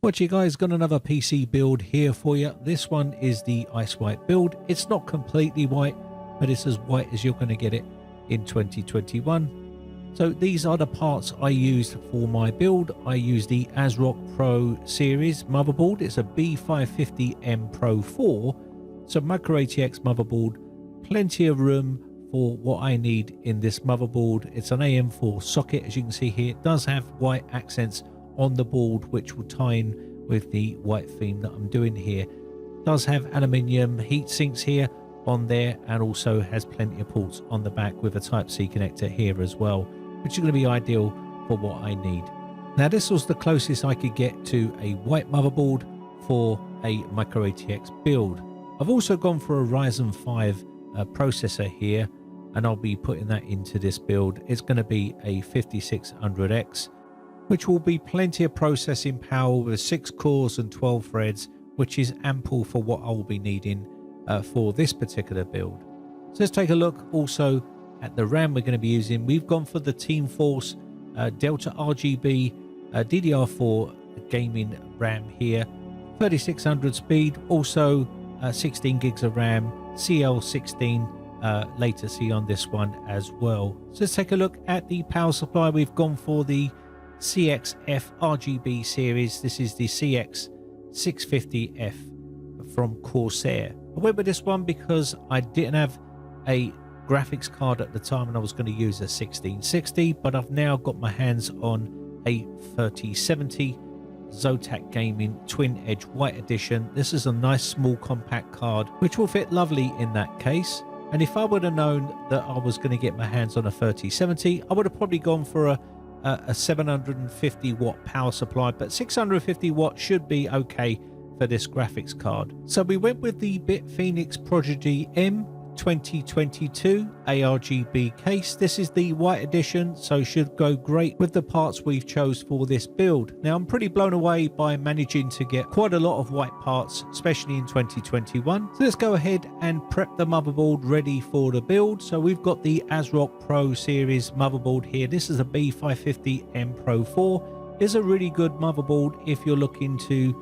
What you guys, got another PC build here for you. This one is the ice white build. It's not completely white, but it's as white as you're going to get it in 2021. So these are the parts I used for my build. I used the ASRock Pro series motherboard. It's a B550M Pro 4. So micro ATX motherboard, plenty of room for what I need in this motherboard. It's an AM4 socket, as you can see here. It does have white accents on the board, which will tie in with the white theme that I'm doing here. It does have aluminium heat sinks here on there, and also has plenty of ports on the back with a Type-C connector here as well, which is going to be ideal for what I need. Now this was the closest I could get to a white motherboard for a micro ATX build. I've also gone for a Ryzen 5 processor here, and I'll be putting that into this build. It's going to be a 5600X, which will be plenty of processing power with 6 cores and 12 threads, which is ample for what I will be needing for this particular build. So let's take a look also at the RAM we're going to be using. We've gone for the TeamForce Delta RGB DDR4 gaming RAM here, 3600 speed, also 16 gigs of RAM, CL16 latency on this one as well. So let's take a look at the power supply. We've gone for the CXF RGB series. This is the CX650F from Corsair. I went with this one because I didn't have a graphics card at the time and I was going to use a 1660, but I've now got my hands on a 3070 ZOTAC Gaming Twin Edge White Edition. This is a nice small compact card which will fit lovely in that case. And if I would have known that I was going to get my hands on a 3070, I would have probably gone for a 750 watt power supply, but 650 watt should be okay for this graphics card. So we went with the Bitfenix Prodigy M 2022 ARGB case. This is the white edition, so should go great with the parts we've chose for this build. Now I'm pretty blown away by managing to get quite a lot of white parts, especially in 2021. So let's go ahead and prep the motherboard ready for the build. So we've got the ASRock Pro series motherboard here. This is a B550M Pro 4. It's a really good motherboard if you're looking to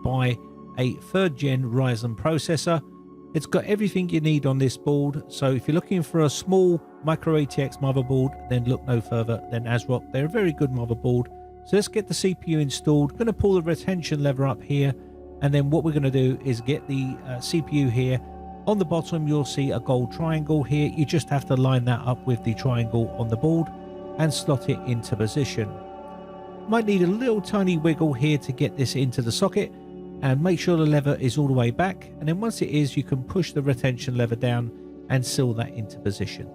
buy a 3rd gen Ryzen processor. It's got everything you need on this board. So if you're looking for a small micro ATX motherboard, then look no further than ASRock. They're a very good motherboard. So let's get the CPU installed. I'm going to pull the retention lever up here, and then what we're going to do is get the CPU here. On the bottom you'll see a gold triangle here. You just have to line that up with the triangle on the board and slot it into position. Might need a little tiny wiggle here to get this into the socket, and make sure the lever is all the way back, and then once it is, you can push the retention lever down and seal that into position.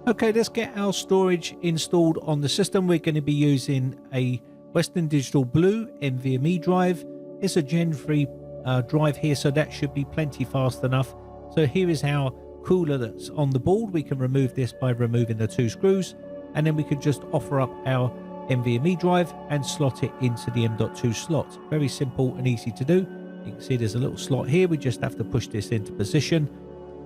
Okay, let's get our storage installed on the system. We're going to be using a Western Digital Blue NVMe drive. It's a Gen 3 drive here, so that should be plenty fast enough. So here is our cooler that's on the board. We can remove this by removing the 2 screws, and then we can just offer up our NVMe drive and slot it into the M.2 slot. Very simple and easy to do. You can see there's a little slot here. We just have to push this into position,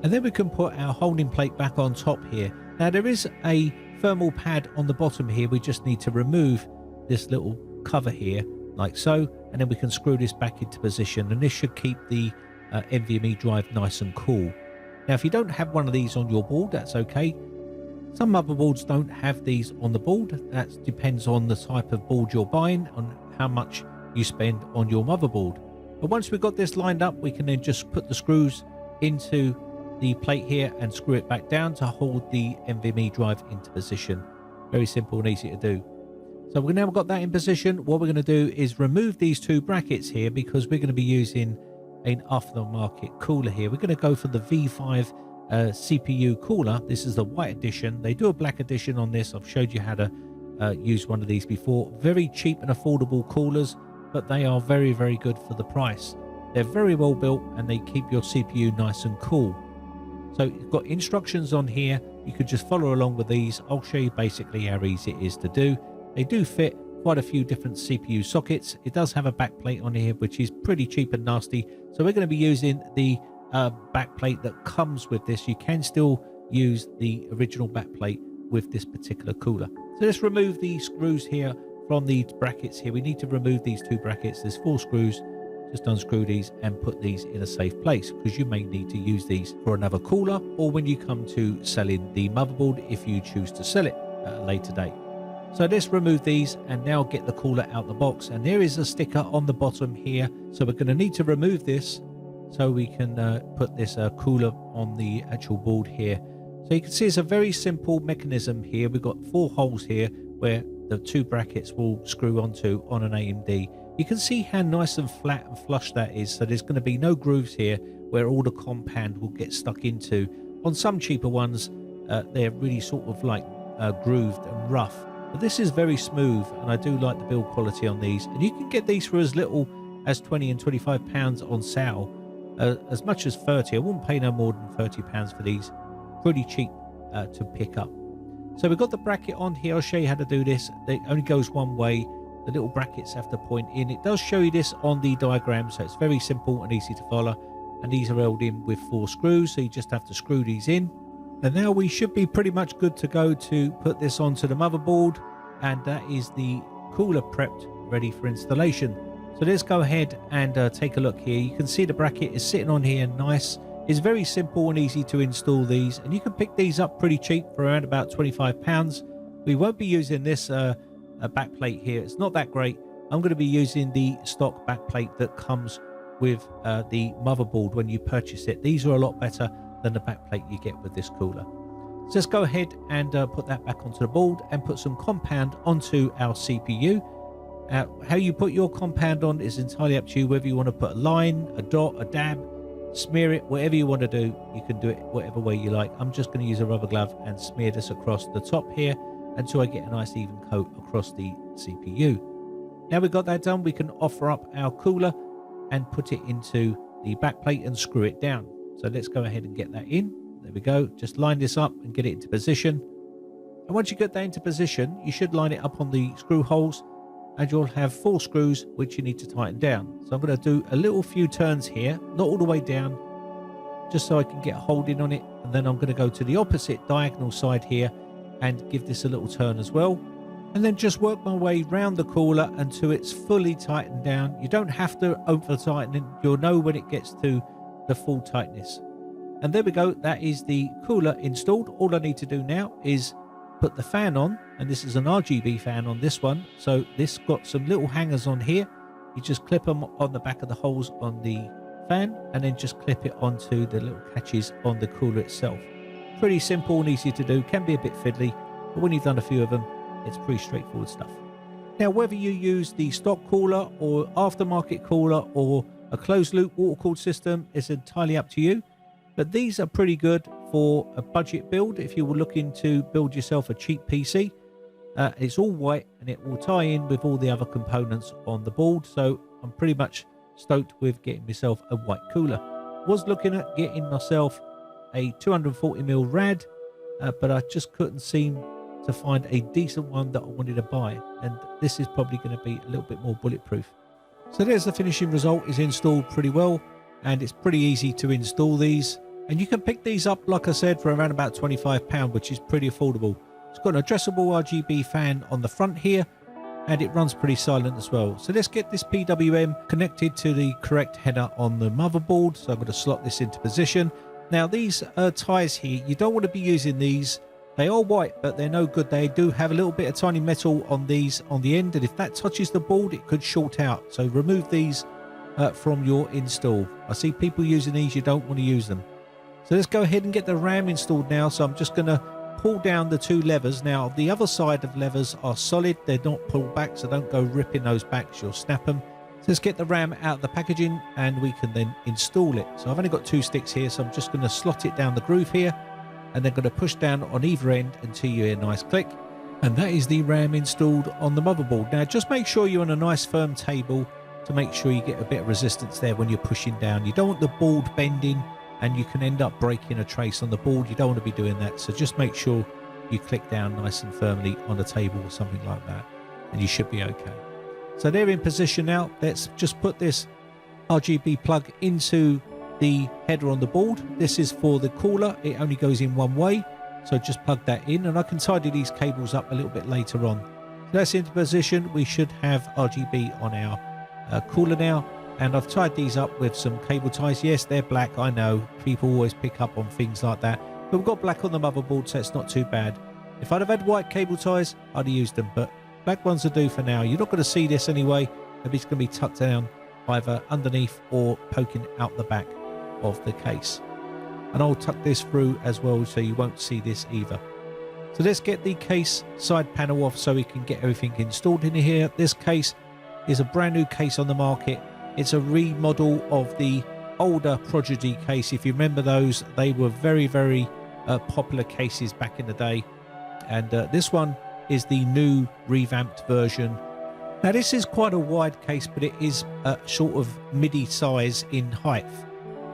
and then we can put our holding plate back on top here. Now there is a thermal pad on the bottom here. We just need to remove this little cover here like so, and then we can screw this back into position, and this should keep the NVMe drive nice and cool. Now if you don't have one of these on your board, that's okay. Some motherboards don't have these on the board. That depends on the type of board you're buying, on how much you spend on your motherboard. But once we've got this lined up, we can then just put the screws into the plate here and screw it back down to hold the NVMe drive into position. Very simple and easy to do. So we've now got that in position. What we're going to do is remove these 2 brackets here, because we're going to be using an aftermarket cooler here. We're going to go for the V5 CPU cooler. This is the white edition. They do a black edition on this. I've showed you how to use one of these before. Very cheap and affordable coolers, but they are very, very good for the price. They're very well built, and they keep your CPU nice and cool. So you've got instructions on here. You could just follow along with these. I'll show you basically how easy it is to do. They do fit quite a few different CPU sockets. It does have a back plate on here, which is pretty cheap and nasty. So we're going to be using the back plate that comes with this. You can still use the original back plate with this particular cooler. So let's remove the screws here from the brackets here, we need to remove these 2 brackets. There's 4 screws. Just unscrew these and put these in a safe place, because you may need to use these for another cooler, or when you come to selling the motherboard, if you choose to sell it at a later date. So let's remove these and now get the cooler out the box. And there is a sticker on the bottom here, so we're going to need to remove this so we can put this cooler on the actual board here. So you can see it's a very simple mechanism here. We've got 4 holes here where the 2 brackets will screw onto on an AMD. You can see how nice and flat and flush that is. So there's going to be no grooves here where all the compound will get stuck into. On some cheaper ones, they're really sort of like grooved and rough. But this is very smooth, and I do like the build quality on these. And you can get these for as little as 20 and 25 pounds on sale, as much as 30. I wouldn't pay no more than 30 pounds for these. Pretty cheap to pick up. So we've got the bracket on here. I'll show you how to do this. It only goes one way. The little brackets have to point in. It does show you this on the diagram, so it's very simple and easy to follow. And these are held in with 4 screws, so you just have to screw these in. And now we should be pretty much good to go to put this onto the motherboard, and that is the cooler prepped, ready for installation. So let's go ahead and take a look here. You can see the bracket is sitting on here nice. It's very simple and easy to install these, and you can pick these up pretty cheap for around about 25 pounds. We won't be using this a backplate here. It's not that great. I'm going to be using the stock backplate that comes with the motherboard when you purchase it. These are a lot better than the backplate you get with this cooler. So let's go ahead and put that back onto the board and put some compound onto our CPU. How you put your compound on is entirely up to you, whether you want to put a line, a dot, a dab, smear it, whatever you want to do. You can do it whatever way you like. I'm just going to use a rubber glove and smear this across the top here until I get a nice even coat across the CPU. Now we've got that done, we can offer up our cooler and put it into the backplate and screw it down. So let's go ahead and get that in. There we go. Just line this up and get it into position. And once you get that into position, you should line it up on the screw holes, and you'll have 4 screws which you need to tighten down. So I'm going to do a little few turns here, not all the way down, just so I can get a hold in on it. And then I'm going to go to the opposite diagonal side here and give this a little turn as well. And then just work my way round the cooler until it's fully tightened down. You don't have to over tighten it. You'll know when it gets to the full tightness. And there we go. That is the cooler installed. All I need to do now is put the fan on, and this is an RGB fan on this one. So this got some little hangers on here. You just clip them on the back of the holes on the fan, and then just clip it onto the little catches on the cooler itself. Pretty simple and easy to do. Can be a bit fiddly, but when you've done a few of them, it's pretty straightforward stuff. Now, whether you use the stock cooler or aftermarket cooler or a closed loop water cooled system is entirely up to you, but these are pretty good for a budget build. If you were looking to build yourself a cheap PC, it's all white and it will tie in with all the other components on the board. So I'm pretty much stoked with getting myself a white cooler. Was looking at getting myself a 240mm rad, but I just couldn't seem to find a decent one that I wanted to buy, and this is probably going to be a little bit more bulletproof. So there's the finishing result. Is installed pretty well, and it's pretty easy to install these, and you can pick these up, like I said, for around about £25, which is pretty affordable. It's got an addressable RGB fan on the front here, and it runs pretty silent as well. So let's get this PWM connected to the correct header on the motherboard. So I'm going to slot this into position. Now these ties here, you don't want to be using these. They are white, but they're no good. They do have a little bit of tiny metal on these on the end, and if that touches the board, it could short out. So remove these from your install. I see people using these, you don't want to use them. So let's go ahead and get the RAM installed now. So I'm just going to pull down the 2 levers. Now the other side of levers are solid, they're not pulled back, so don't go ripping those back, you'll snap them. So let's get the RAM out of the packaging and we can then install it. So I've only got 2 sticks here, so I'm just going to slot it down the groove here, and then going to push down on either end until you hear a nice click. And that is the RAM installed on the motherboard. Now just make sure you're on a nice firm table to make sure you get a bit of resistance there when you're pushing down. You don't want the board bending and you can end up breaking a trace on the board. You don't want to be doing that, so just make sure you click down nice and firmly on a table or something like that, and you should be okay. So they're in position now. Let's just put this RGB plug into the header on the board. This is for the cooler. It only goes in one way, so just plug that in, and I can tidy these cables up a little bit later on. that's into position. We should have RGB on our cooler now, and I've tied these up with some cable ties. Yes, they're black, I know, people always pick up on things like that, but we've got black on the motherboard, so it's not too bad. If I'd have had white cable ties, I'd have used them, but black ones will do for now. You're not going to see this anyway. Maybe it's going to be tucked down either underneath or poking out the back of the case. And I'll tuck this through as well so you won't see this either. So let's get the case side panel off so we can get everything installed in here. This case is a brand new case on the market. It's a remodel of the older Prodigy case. If you remember those, they were very, very popular cases back in the day. And this one is the new revamped version. Now this is quite a wide case, but it is sort of midi size in height.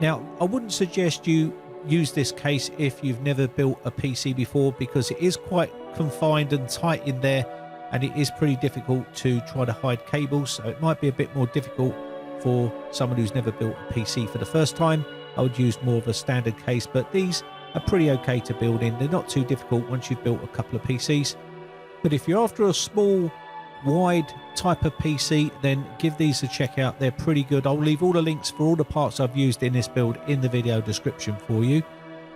Now I wouldn't suggest you use this case if you've never built a PC before, because it is quite confined and tight in there, and it is pretty difficult to try to hide cables, so it might be a bit more difficult for someone who's never built a PC for the first time. I would use more of a standard case, but these are pretty okay to build in. They're not too difficult once you've built a couple of PCs. But if you're after a small wide type of PC, then give these a check out. They're pretty good. I'll leave all the links for all the parts I've used in this build in the video description for you.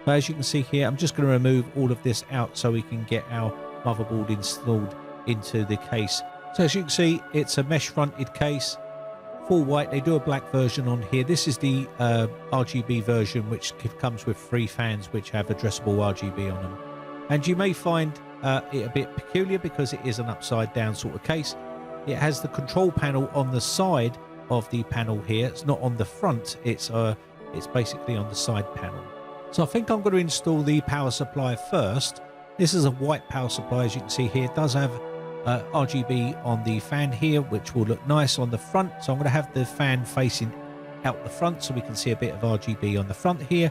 But as you can see here, I'm just going to remove all of this out so we can get our motherboard installed into the case. So as you can see, it's a mesh fronted case, full white. They do a black version on here. This is the RGB version, which comes with 3 fans which have addressable RGB on them. And you may find it a bit peculiar because it is an upside down sort of case. It has the control panel on the side of the panel here. It's not on the front. It's basically on the side panel. So I think I'm going to install the power supply first. This is a white power supply, as you can see here. It does have RGB on the fan here, which will look nice on the front. So I'm going to have the fan facing out the front so we can see a bit of RGB on the front here.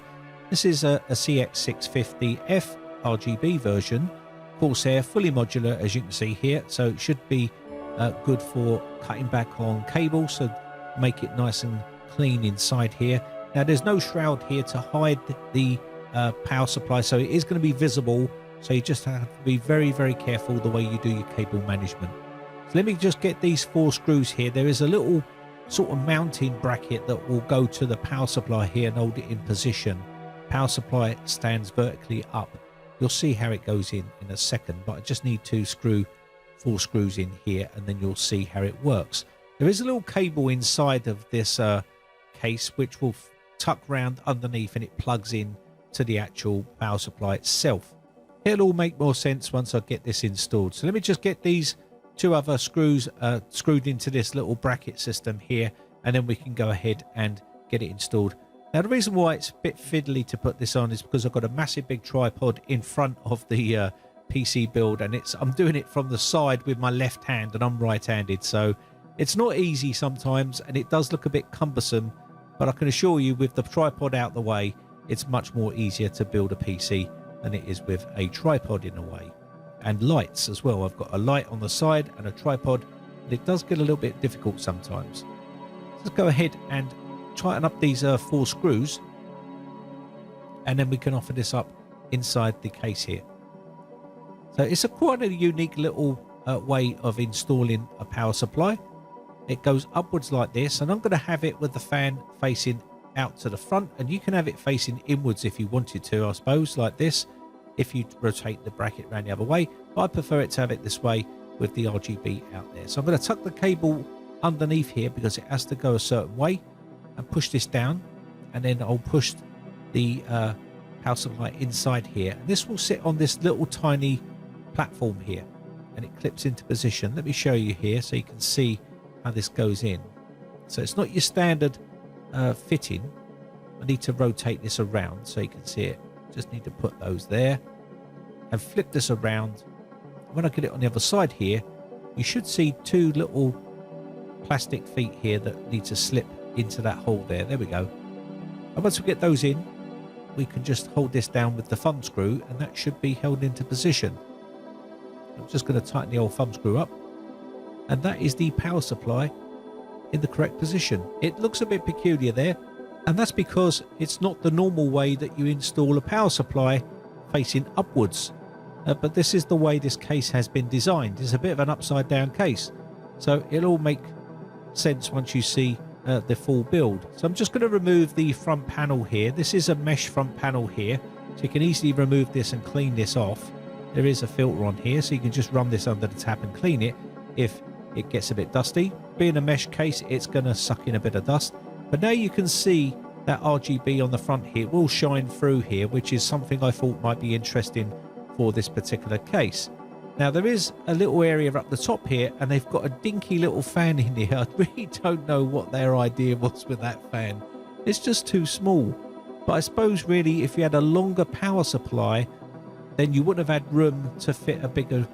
This is a CX650F RGB version, Corsair, fully modular, as you can see here. So it should be good for cutting back on cables, so make it nice and clean inside here. Now there's no shroud here to hide the power supply, so it is going to be visible. So you just have to be very, very careful the way you do your cable management. So let me just get these 4 screws here. There is a little sort of mounting bracket that will go to the power supply here and hold it in position. Power supply stands vertically up. You'll see how it goes in a second, but I just need to screw 4 screws in here and then you'll see how it works. There is a little cable inside of this case which will tuck round underneath, and it plugs in to the actual power supply itself. It'll all make more sense once I get this installed. So let me just get these 2 other screws screwed into this little bracket system here, and then we can go ahead and get it installed. Now the reason why it's a bit fiddly to put this on is because I've got a massive big tripod in front of the PC build, and I'm doing it from the side with my left hand, and I'm right-handed, so it's not easy sometimes, and it does look a bit cumbersome. But I can assure you, with the tripod out the way, it's much more easier to build a PC than it is with a tripod in a way. And lights as well. I've got a light on the side and a tripod, and it does get a little bit difficult sometimes. Let's go ahead and tighten up these 4 screws, and then we can offer this up inside the case here. So it's quite a unique little way of installing a power supply. It goes upwards like this, and I'm going to have it with the fan facing out to the front, and you can have it facing inwards if you wanted to, I suppose, like this, if you rotate the bracket around the other way. But I prefer it to have it this way with the RGB out there. So I'm going to tuck the cable underneath here because it has to go a certain way, and push this down, and then I'll push the power supply inside here, and this will sit on this little tiny platform here, and it clips into position. Let me show you here so you can see how this goes in. So it's not your standard fitting. I need to rotate this around so you can see it. Just need to put those there and flip this around. When I get it on the other side here, you should see 2 little plastic feet here that need to slip into that hole there. There we go. And once we get those in, we can just hold this down with the thumb screw, and that should be held into position. I'm just going to tighten the old thumb screw up, and that is the power supply in the correct position. It looks a bit peculiar there, and that's because it's not the normal way that you install a power supply facing upwards. but this is the way this case has been designed. It's a bit of an upside down case, so it'll all make sense once you see the full build. So I'm just going to remove the front panel here. This is a mesh front panel here, so you can easily remove this and clean this off. There is a filter on here, so you can just run this under the tap and clean it if it gets a bit dusty. Being a mesh case, it's going to suck in a bit of dust, but now you can see that RGB on the front here will shine through here, which is something I thought might be interesting for this particular case. Now there is a little area up the top here, and they've got a dinky little fan in here. I really don't know what their idea was with that fan. It's just too small. But I suppose really if you had a longer power supply, then you wouldn't have had room to fit a bigger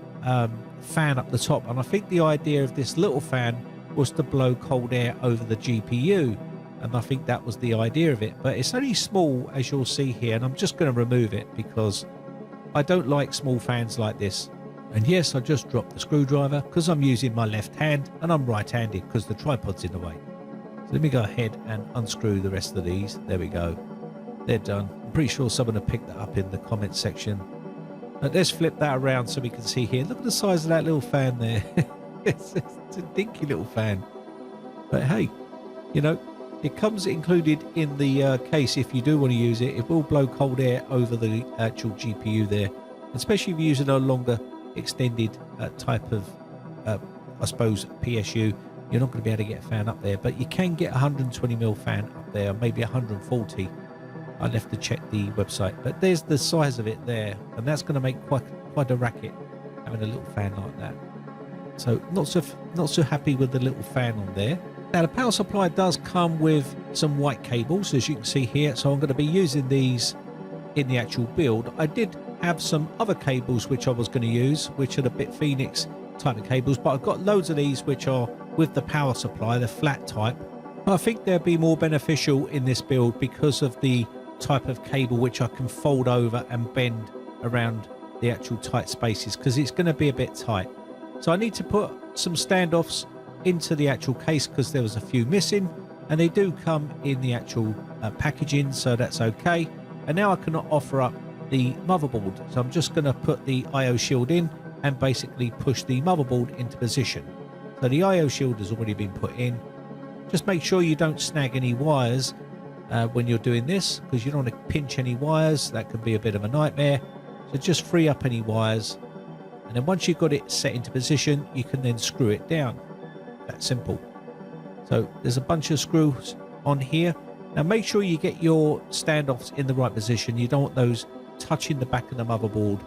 fan up the top. And I think the idea of this little fan was to blow cold air over the GPU. And I think that was the idea of it. But it's only small, as you'll see here, and I'm just going to remove it because I don't like small fans like this. And yes, I just dropped the screwdriver because I'm using my left hand and I'm right-handed because the tripod's in the way. So let me go ahead and unscrew the rest of these. There we go. They're done. I'm pretty sure someone will pick that up in the comments section. But let's flip that around so we can see here. Look at the size of that little fan there. it's a dinky little fan. But hey, you know, it comes included in the case if you do want to use it. It will blow cold air over the actual GPU there, especially if you're using a longer extended type of I suppose PSU. You're not going to be able to get a fan up there, but you can get 120mm fan up there, maybe 140. I'll have to check the website, but there's the size of it there, and that's going to make quite a racket having a little fan like that. So not so happy with the little fan on there. Now the power supply does come with some white cables, as you can see here, so I'm going to be using these in the actual build. I did have some other cables which I was going to use, which are the Bitfenix type of cables, but I've got loads of these which are with the power supply, the flat type. I think they'll be more beneficial in this build because of the type of cable which I can fold over and bend around the actual tight spaces, because it's going to be a bit tight. So I need to put some standoffs into the actual case because there was a few missing, and they do come in the actual packaging, so that's okay. And now I can offer up the motherboard, so I'm just going to put the IO shield in and basically push the motherboard into position. So the IO shield has already been put in. Just make sure you don't snag any wires when you're doing this, because you don't want to pinch any wires. That can be a bit of a nightmare. So just free up any wires, and then once you've got it set into position, you can then screw it down. That's simple. So there's a bunch of screws on here. Now make sure you get your standoffs in the right position. You don't want those touching the back of the motherboard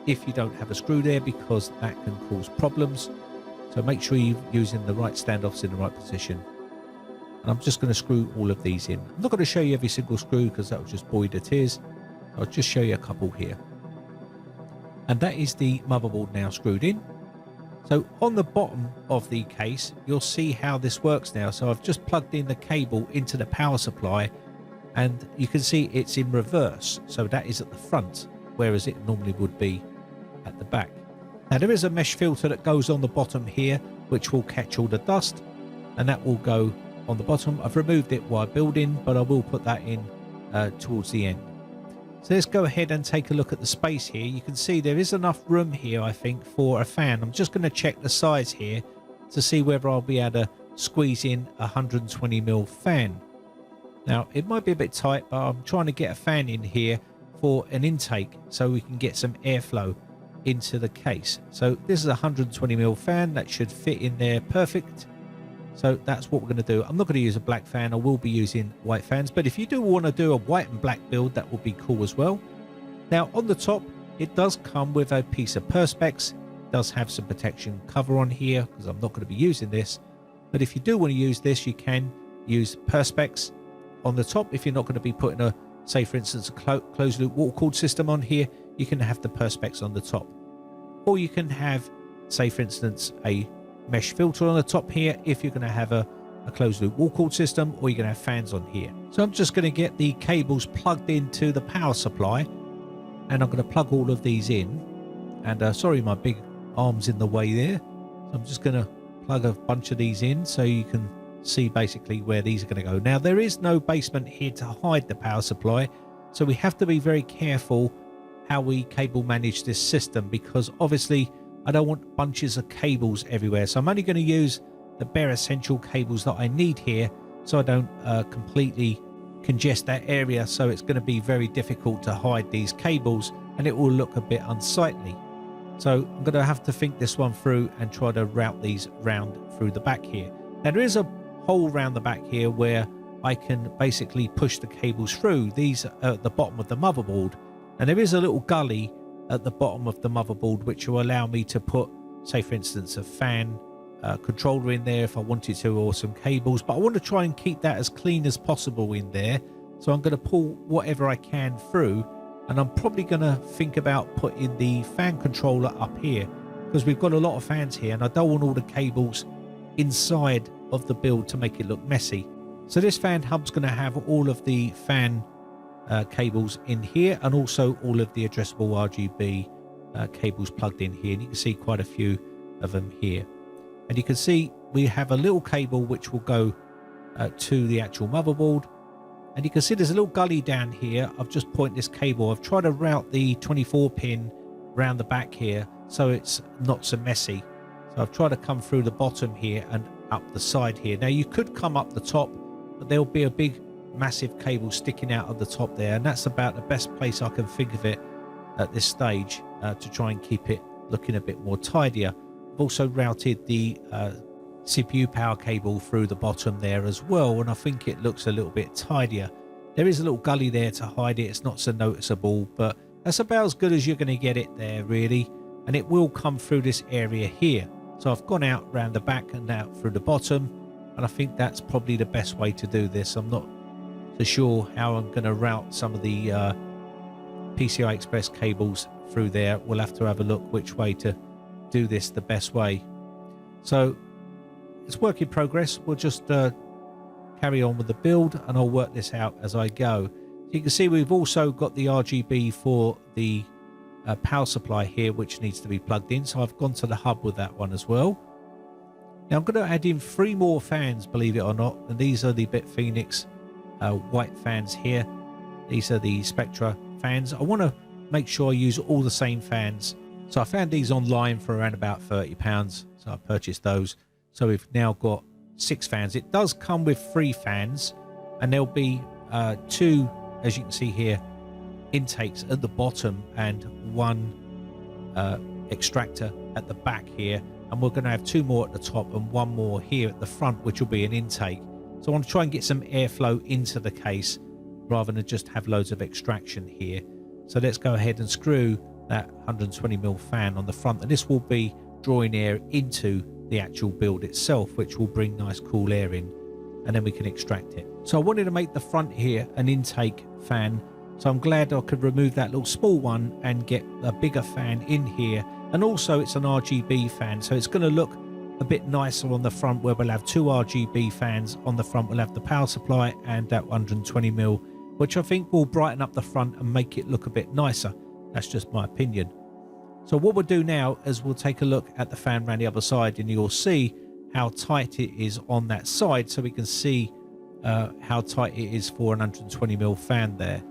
if you don't have a screw there, because that can cause problems. So make sure you're using the right standoffs in the right position. And I'm just going to screw all of these in. I'm not going to show you every single screw because that will just bore you to tears. I'll just show you a couple here. And that is the motherboard now screwed in. So on the bottom of the case, you'll see how this works now. So I've just plugged in the cable into the power supply, and you can see it's in reverse. So that is at the front, whereas it normally would be at the back. Now there is a mesh filter that goes on the bottom here, which will catch all the dust, and that will go on the bottom. I've removed it while building, but I will put that in towards the end. So let's go ahead and take a look at the space here. You can see there is enough room here, I think, for a fan. I'm just going to check the size here to see whether I'll be able to squeeze in a 120mm fan. Now, it might be a bit tight, but I'm trying to get a fan in here for an intake so we can get some airflow into the case. So this is a 120mm fan that should fit in there perfect. So that's what we're going to do. I'm not going to use a black fan. I will be using white fans, but if you do want to do a white and black build, that would be cool as well. Now on the top, it does come with a piece of perspex. It does have some protection cover on here because I'm not going to be using this, but if you do want to use this, you can use perspex on the top. If you're not going to be putting a, say for instance, a closed loop water cooled system on here, you can have the perspex on the top, or you can have, say for instance, a mesh filter on the top here if you're going to have a closed loop wall cooled system, or you're going to have fans on here. So I'm just going to get the cables plugged into the power supply, and I'm going to plug all of these in. And sorry, my big arm's in the way there. So I'm just going to plug a bunch of these in so you can see basically where these are going to go. Now there is no basement here to hide the power supply, so we have to be very careful how we cable manage this system, because obviously I don't want bunches of cables everywhere. So I'm only going to use the bare essential cables that I need here, so I don't completely congest that area. So it's going to be very difficult to hide these cables and it will look a bit unsightly. So I'm going to have to think this one through and try to route these round through the back here. Now there is a hole around the back here where I can basically push the cables through. These are at the bottom of the motherboard, and there is a little gully at the bottom of the motherboard which will allow me to put, say for instance, a fan controller in there if I wanted to, or some cables, but I want to try and keep that as clean as possible in there. So I'm going to pull whatever I can through, and I'm probably going to think about putting the fan controller up here, because we've got a lot of fans here and I don't want all the cables inside of the build to make it look messy. So this fan hub's going to have all of the fan cables in here, and also all of the addressable RGB cables plugged in here, and you can see quite a few of them here. And you can see we have a little cable which will go to the actual motherboard, and you can see there's a little gully down here. I've just pointed this cable. I've tried to route the 24 pin around the back here so it's not so messy. So I've tried to come through the bottom here and up the side here. Now you could come up the top, but there'll be a big massive cable sticking out of the top there, and that's about the best place I can think of it at this stage to try and keep it looking a bit more tidier. I've also routed the CPU power cable through the bottom there as well, and I think it looks a little bit tidier. There is a little gully there to hide it. It's not so noticeable, but that's about as good as you're going to get it there really, and it will come through this area here. So I've gone out round the back and out through the bottom, and I think that's probably the best way to do this. I'm not so sure how I'm going to route some of the PCI Express cables through there. We'll have to have a look which way to do this the best way. So it's work in progress. We'll just carry on with the build and I'll work this out as I go. So you can see we've also got the RGB for the power supply here, which needs to be plugged in. So I've gone to the hub with that one as well. Now I'm going to add in 3 more fans, believe it or not, and these are the Bitfenix white fans here. These are the Spectre fans. I want to make sure I use all the same fans. So I found these online for around about £30, so I purchased those. So we've now got 6 fans. It does come with 3 fans, and there'll be 2, as you can see here, intakes at the bottom and 1 extractor at the back here, and we're going to have 2 more at the top and 1 more here at the front, which will be an intake. So I want to try and get some airflow into the case rather than just have loads of extraction here. So let's go ahead and screw that 120mm fan on the front, and this will be drawing air into the actual build itself, which will bring nice cool air in, and then we can extract it. So I wanted to make the front here an intake fan, so I'm glad I could remove that little small one and get a bigger fan in here. And also it's an RGB fan, so it's going to look a bit nicer on the front, where we'll have 2 RGB fans on the front. We'll have the power supply and that 120mm, which I think will brighten up the front and make it look a bit nicer. That's just my opinion. So what we'll do now is we'll take a look at the fan around the other side, and you'll see how tight it is on that side, so we can see how tight it is for an 120mm fan there.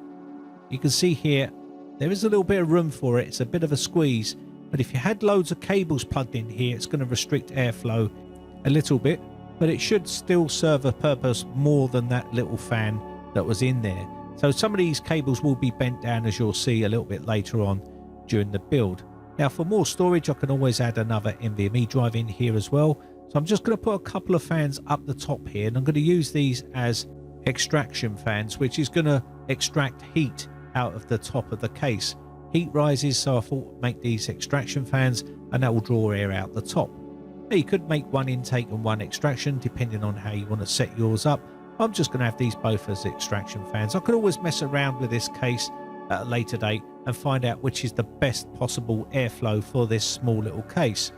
You can see here there is a little bit of room for it. It's a bit of a squeeze, but if you had loads of cables plugged in here, it's going to restrict airflow a little bit, but it should still serve a purpose more than that little fan that was in there. So some of these cables will be bent down, as you'll see a little bit later on during the build. Now for more storage, I can always add another NVMe drive in here as well. So I'm just going to put a couple of fans up the top here, and I'm going to use these as extraction fans, which is going to extract heat out of the top of the case. Heat rises, so I thought make these extraction fans, and that will draw air out the top. Now you could make 1 intake and 1 extraction depending on how you want to set yours up. I'm just going to have these both as extraction fans. I could always mess around with this case at a later date and find out which is the best possible airflow for this small little case.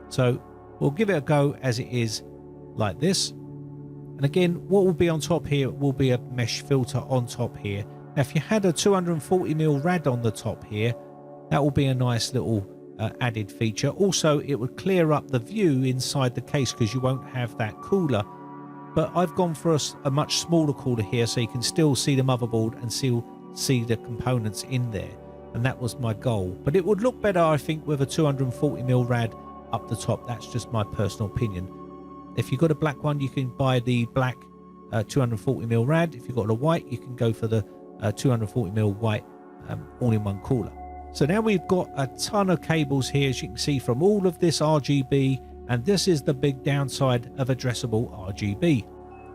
So we'll give it a go as it is like this. And again, what will be on top here will be a mesh filter on top here. Now if you had a 240mm rad on the top here, that will be a nice little added feature. Also, it would clear up the view inside the case because you won't have that cooler. But I've gone for a much smaller cooler here, so you can still see the motherboard and still see the components in there. and that was my goal. But it would look better, I think, with a 240mm rad up the top. That's just my personal opinion. If you've got a black one, you can buy the black 240mm rad. If you've got a white, you can go for the 240mm white all-in-one cooler. So now we've got a ton of cables here, as you can see, from all of this RGB, and this is the big downside of addressable RGB.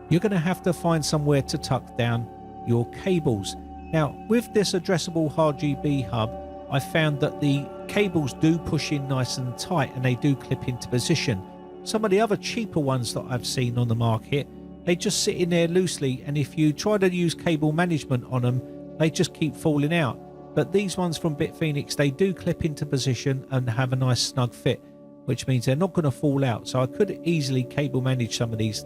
You're going to have to find somewhere to tuck down your cables. Now, with this addressable RGB hub, I found that the cables do push in nice and tight, and they do clip into position. Some of the other cheaper ones that I've seen on the market, they just sit in there loosely, and if you try to use cable management on them, they just keep falling out. But these ones from Bitfenix, they do clip into position and have a nice snug fit, which means they're not going to fall out. So I could easily cable manage some of these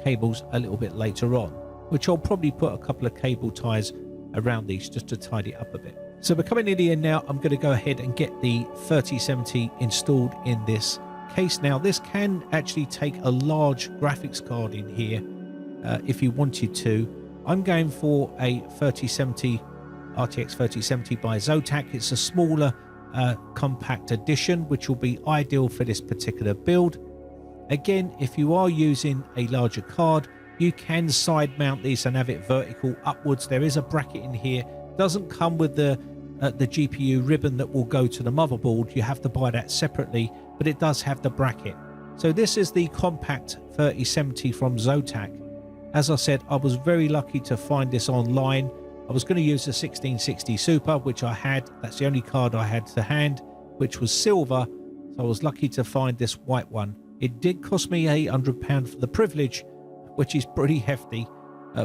cables a little bit later on, which I'll probably put a couple of cable ties around these just to tidy it up a bit. So we're coming in the end now. I'm going to go ahead and get the 3070 installed in this case. Now, this can actually take a large graphics card in here if you wanted to. I'm going for a 3070 RTX 3070 by ZOTAC. It's a smaller compact edition, which will be ideal for this particular build. Again, if you are using a larger card, you can side mount these and have it vertical upwards. There is a bracket in here. Doesn't come with the GPU ribbon that will go to the motherboard. You have to buy that separately, but it does have the bracket. So this is the compact 3070 from ZOTAC. As I said, I was very lucky to find this online. I was going to use the 1660 Super, which I had. That's the only card I had to hand, which was silver. So I was lucky to find this white one. It did cost me £800 for the privilege, which is pretty hefty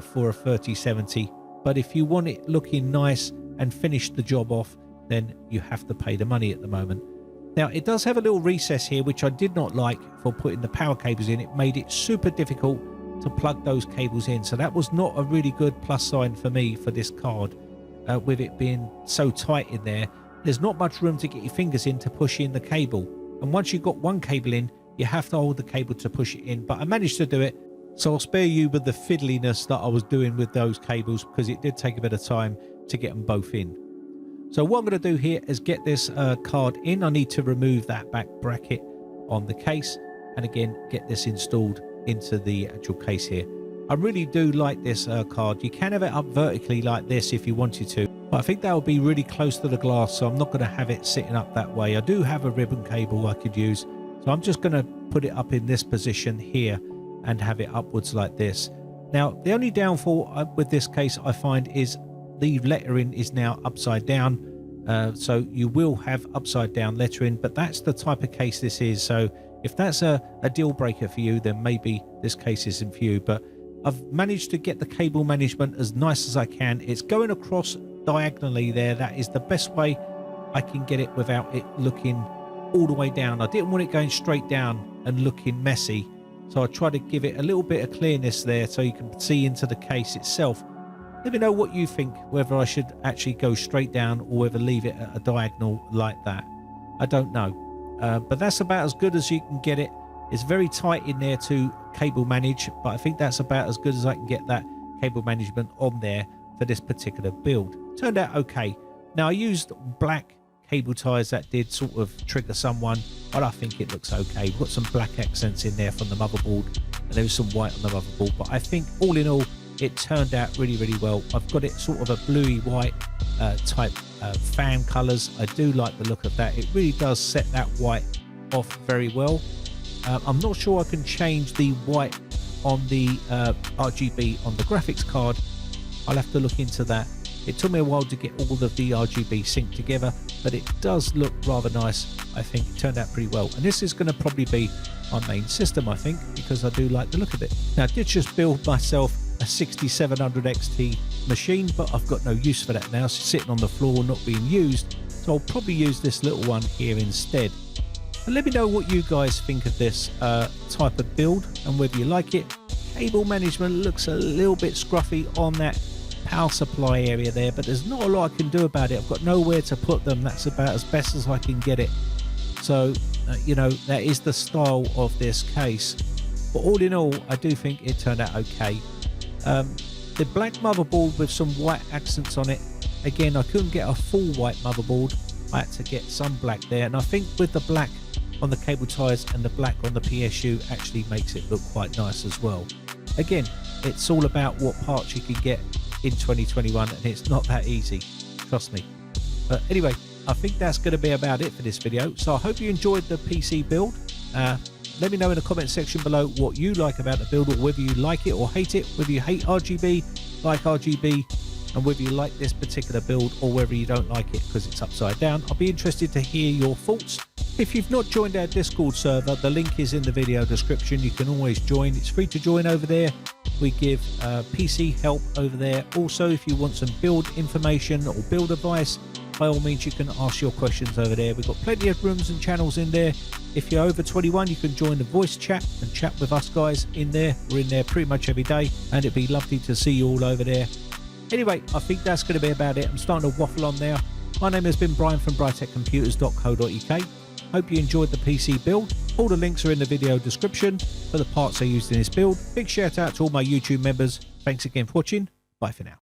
for a 3070. But if you want it looking nice and finish the job off, then you have to pay the money at the moment. Now, it does have a little recess here, which I did not like for putting the power cables in. It made it super difficult to plug those cables in, so that was not a really good plus sign for me for this card. With it being so tight in there, there's not much room to get your fingers in to push in the cable, and once you've got one cable in, you have to hold the cable to push it in. But I managed to do it, so I'll spare you with the fiddliness that I was doing with those cables, because it did take a bit of time to get them both in. So what I'm going to do here is get this card in. I need to remove that back bracket on the case, and again get this installed into the actual case here. I really do like this card. You can have it up vertically like this if you wanted to, but I think that would be really close to the glass, so I'm not going to have it sitting up that way. I do have a ribbon cable I could use, so I'm just going to put it up in this position here and have it upwards like this. Now, the only downfall with this case I find is the lettering is now upside down, so you will have upside down lettering, but that's the type of case this is. So if that's a deal breaker for you, then maybe this case isn't for you. But I've managed to get the cable management as nice as I can. It's going across diagonally there. That is the best way I can get it without it looking all the way down. I didn't want it going straight down and looking messy, so I tried to give it a little bit of clearness there so you can see into the case itself. Let me know what you think, whether I should actually go straight down or whether leave it at a diagonal like that. I don't know. But that's about as good as you can get it. It's very tight in there to cable manage, but I think that's about as good as I can get that cable management on there for this particular build. Turned out okay. Now, I used black cable ties that did sort of trigger someone, but I think it looks okay. We've got some black accents in there from the motherboard, and there's some white on the motherboard, but I think all in all it turned out really, really well. I've got it sort of a bluey white type fan colors. I do like the look of that. It really does set that white off very well. I'm not sure I can change the white on the RGB on the graphics card. I'll have to look into that. It took me a while to get all of the RGB synced together, but it does look rather nice. I think it turned out pretty well, and this is going to probably be my main system, I think, because I do like the look of it. Now, I did just build myself a 6700 XT machine, but I've got no use for that now. It's sitting on the floor not being used, so I'll probably use this little one here instead. And let me know what you guys think of this type of build and whether you like it. Cable management looks a little bit scruffy on that power supply area there, but there's not a lot I can do about it. I've got nowhere to put them. That's about as best as I can get it. So you know, that is the style of this case, but all in all I do think it turned out okay. The black motherboard with some white accents on it Again, I couldn't get a full white motherboard. I had to get some black there, and I think with the black on the cable ties and the black on the PSU actually makes it look quite nice as well. Again, it's all about what parts you can get in 2021, and it's not that easy, trust me. But anyway, I think that's going to be about it for this video. So I hope you enjoyed the PC build. Let me know in the comment section below what you like about the build, or whether you like it or hate it, whether you hate RGB, like RGB, and whether you like this particular build or whether you don't like it because it's upside down. I'll be interested to hear your thoughts. If you've not joined our Discord server, the link is in the video description. You can always join. It's free to join over there. We give PC help over there. Also, if you want some build information or build advice, by all means you can ask your questions over there. We've got plenty of rooms and channels in there. If you're over 21, you can join the voice chat and chat with us guys in there. We're in there pretty much every day, and it'd be lovely to see you all over there. Anyway, I think that's going to be about it. I'm starting to waffle on there. My name has been Brian from briteccomputers.co.uk. Hope you enjoyed the PC build. All the links are in the video description for the parts I used in this build. Big shout out to all my YouTube members. Thanks again for watching. Bye for now.